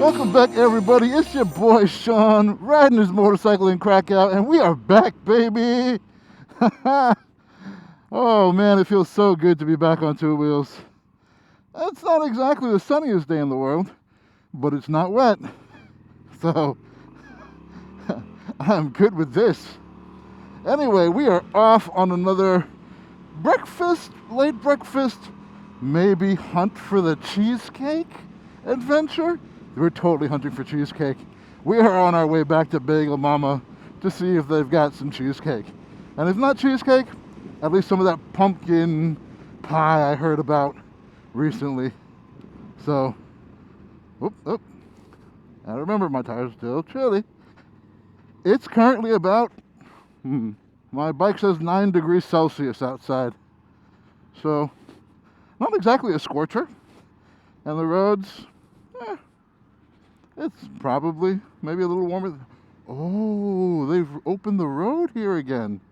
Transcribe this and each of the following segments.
Welcome back, everybody. It's your boy Sean, riding his motorcycle in Krakow, and we are back, baby. Oh man, it feels so good to be back on two wheels. It's not exactly the sunniest day in the world, but it's not wet, so I'm good with this. Anyway, we are off on another breakfast, late breakfast, maybe hunt for the cheesecake adventure. We're totally hunting for cheesecake. We are on our way back to BagelMama to see if they've got some cheesecake. And if not cheesecake, at least some of that pumpkin pie I heard about recently. So, I remember my tires still chilly. It's currently about, my bike says 9 degrees Celsius outside. So, not exactly a scorcher. And the roads, it's probably maybe a little warmer. Oh, they've opened the road here again.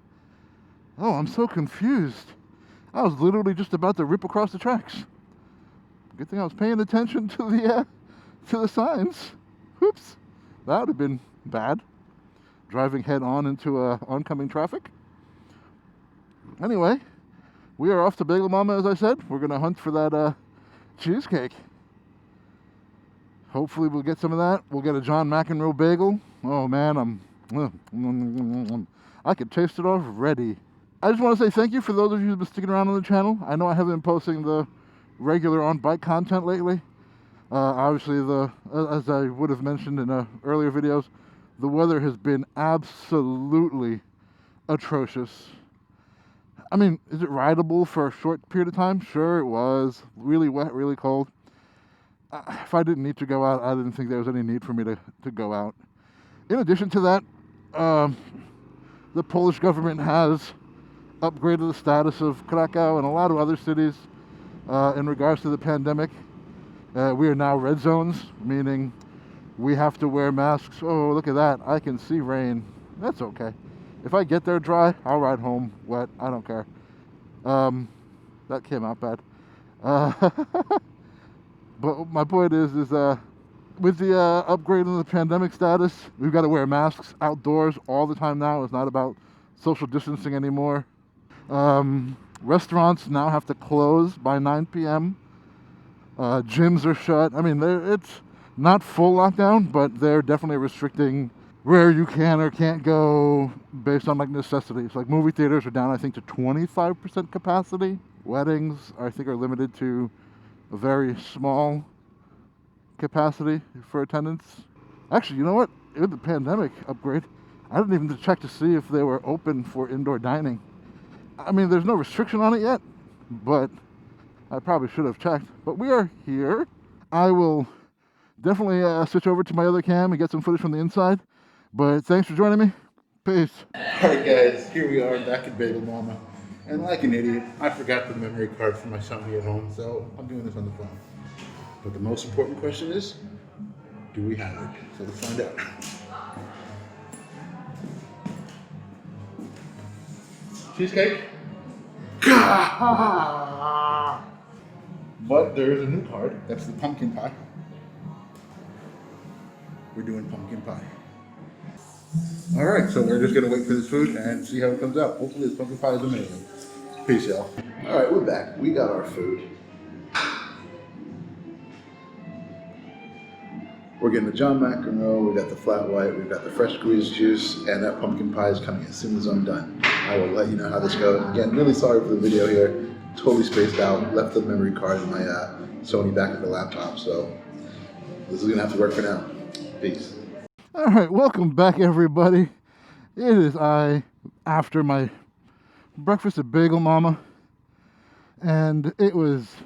Oh, I'm so confused. I was literally just about to rip across the tracks. Good thing I was paying attention to the signs. Oops, that would have been bad. Driving head on into oncoming traffic. Anyway, we are off to BagelMama, as I said. We're gonna hunt for that cheesecake. Hopefully we'll get some of that. We'll get a John McEnroe bagel. Oh man, I could taste it already. I just want to say thank you for those of you who've been sticking around on the channel. I know I haven't been posting the regular on-bike content lately. Obviously, as I would have mentioned in earlier videos, the weather has been absolutely atrocious. I mean, is it rideable for a short period of time? Sure, it was. Really wet, really cold. If I didn't need to go out, I didn't think there was any need for me to go out. In addition to that, the Polish government has upgraded the status of Krakow and a lot of other cities in regards to the pandemic. We are now red zones, meaning we have to wear masks. Oh, look at that. I can see rain. That's okay. If I get there dry, I'll ride home wet. I don't care. That came out bad. But my point is with the upgrade in the pandemic status, we've got to wear masks outdoors all the time now. It's not about social distancing anymore. Restaurants now have to close by 9 p.m. Gyms are shut. I mean, it's not full lockdown, but they're definitely restricting where you can or can't go based on like necessities. Like movie theaters are down, I think, to 25% capacity. Weddings, I think, are limited to a very small capacity for attendance. Actually, you know what? With the pandemic upgrade, I didn't even check to see if they were open for indoor dining. I mean, there's no restriction on it yet, but I probably should have checked. But we are here. I will definitely switch over to my other cam and get some footage from the inside. But thanks for joining me. Peace. Alright guys, here we are back at BagelMama. And like an idiot, I forgot the memory card for my Sony at home, so I'm doing this on the phone. But the most important question is, do we have it? So let's find out. Cheesecake? But there's a new card. That's the pumpkin pie. We're doing pumpkin pie. Alright, so we're just gonna wait for this food and see how it comes out. Hopefully this pumpkin pie is amazing. Peace, y'all. Alright, we're back. We got our food. We're getting the John McEnroe, we got the flat white, we've got the fresh squeezed juice, and that pumpkin pie is coming as soon as I'm done. I will let you know how this goes. Again, really sorry for the video here. Totally spaced out. Left the memory card in my Sony back at the laptop, so this is gonna have to work for now. Peace. Alright, welcome back everybody. It is after my breakfast at BagelMama, and it was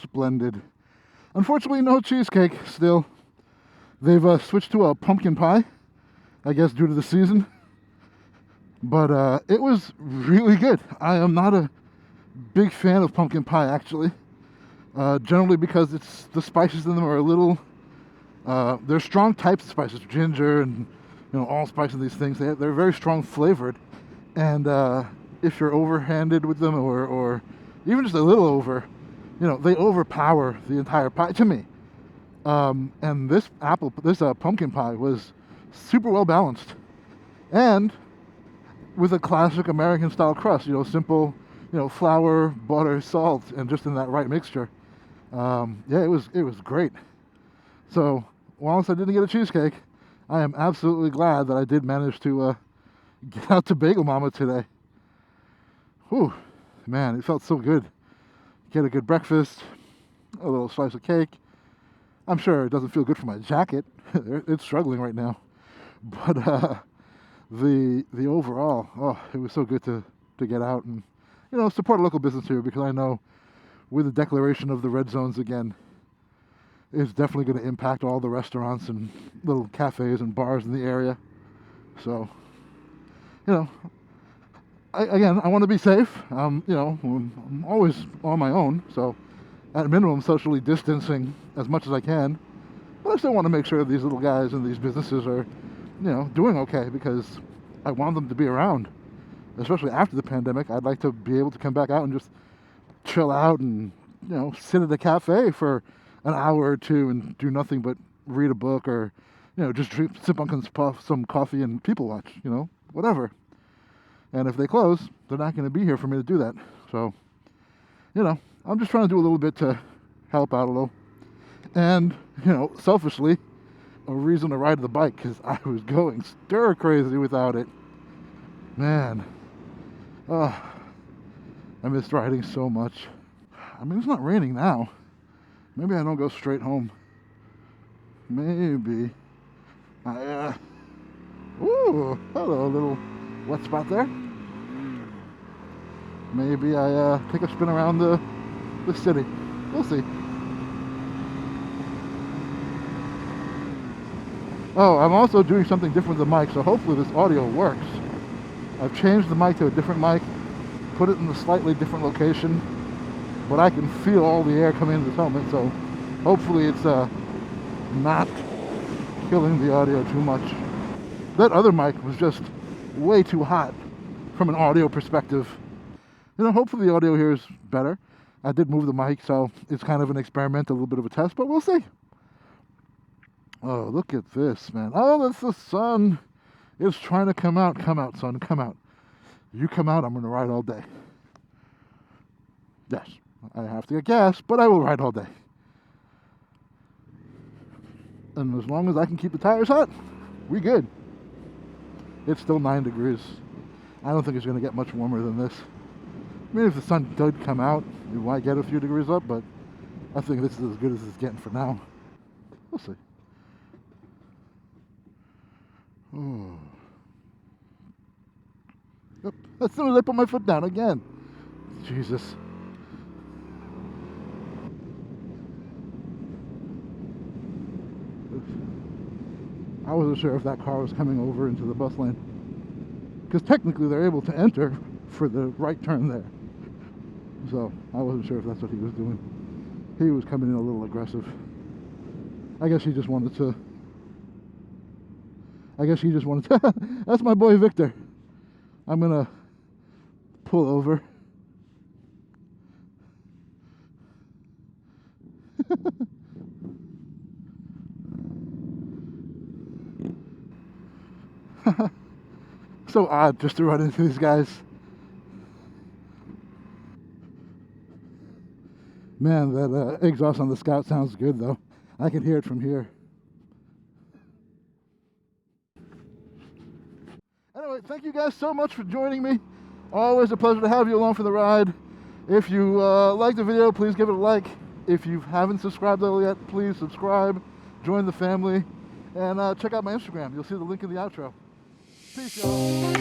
splendid. Unfortunately, no cheesecake still. They've switched to a pumpkin pie, I guess due to the season. But it was really good. I am not a big fan of pumpkin pie, actually. Generally because the spices in them are a little... they're strong types of spices, ginger and allspice and these things. They're very strong flavored. And if you're overhanded with them or even just a little over, they overpower the entire pie to me. And this pumpkin pie was super well balanced, and with a classic American style crust. You know, simple, you know, flour, butter, salt, and just in that right mixture. Yeah, it was great. So whilst I didn't get a cheesecake, I am absolutely glad that I did manage to get out to BagelMama today. Whew, man, it felt so good. Get a good breakfast, a little slice of cake. I'm sure it doesn't feel good for my jacket. It's struggling right now. But the overall, oh, it was so good to get out and, you know, support a local business here, because I know with the declaration of the red zones again, it's definitely going to impact all the restaurants and little cafes and bars in the area. So, you know, I want to be safe. You know, I'm always on my own, so at a minimum socially distancing as much as I can. But I still want to make sure these little guys and these businesses are, you know, doing okay, because I want them to be around, especially after the pandemic. I'd like to be able to come back out and just chill out and, you know, sit at a cafe for an hour or two and do nothing but read a book, or, you know, just sip on some coffee and people watch, you know, whatever. And if they close, they're not going to be here for me to do that. So, you know, I'm just trying to do a little bit to help out a little. And, you know, selfishly, a reason to ride the bike, because I was going stir crazy without it. Man. I missed riding so much. I mean, it's not raining now. Maybe I don't go straight home. Maybe. Ooh, hello, little wet spot there. Maybe I take a spin around the city. We'll see. Oh, I'm also doing something different with the mic, so hopefully this audio works. I've changed the mic to a different mic, put it in a slightly different location, but I can feel all the air coming into this helmet, so hopefully it's not killing the audio too much. That other mic was just way too hot from an audio perspective. You know, hopefully the audio here is better. I did move the mic, so it's kind of an experiment, a little bit of a test, but we'll see. Oh, look at this, man. Oh, that's the sun. It's trying to come out. Come out, sun, come out. You come out, I'm going to ride all day. Yes, I have to get gas, but I will ride all day. And as long as I can keep the tires hot, we good. It's still 9 degrees. I don't think it's going to get much warmer than this. I mean, if the sun did come out, we might get a few degrees up, but I think this is as good as it's getting for now. We'll see. Oh. Yep. As soon as I put my foot down again. Jesus. I wasn't sure if that car was coming over into the bus lane, because technically they're able to enter for the right turn there. So I wasn't sure if that's what he was doing. He was coming in a little aggressive. I guess he just wanted to. That's my boy Victor. I'm gonna pull over. So odd just to run into these guys. Man, that exhaust on the Scout sounds good though. I can hear it from here. Anyway, thank you guys so much for joining me. Always a pleasure to have you along for the ride. If you like the video, please give it a like. If you haven't subscribed yet, please subscribe, join the family, and check out my Instagram. You'll see the link in the outro. Peace, y'all.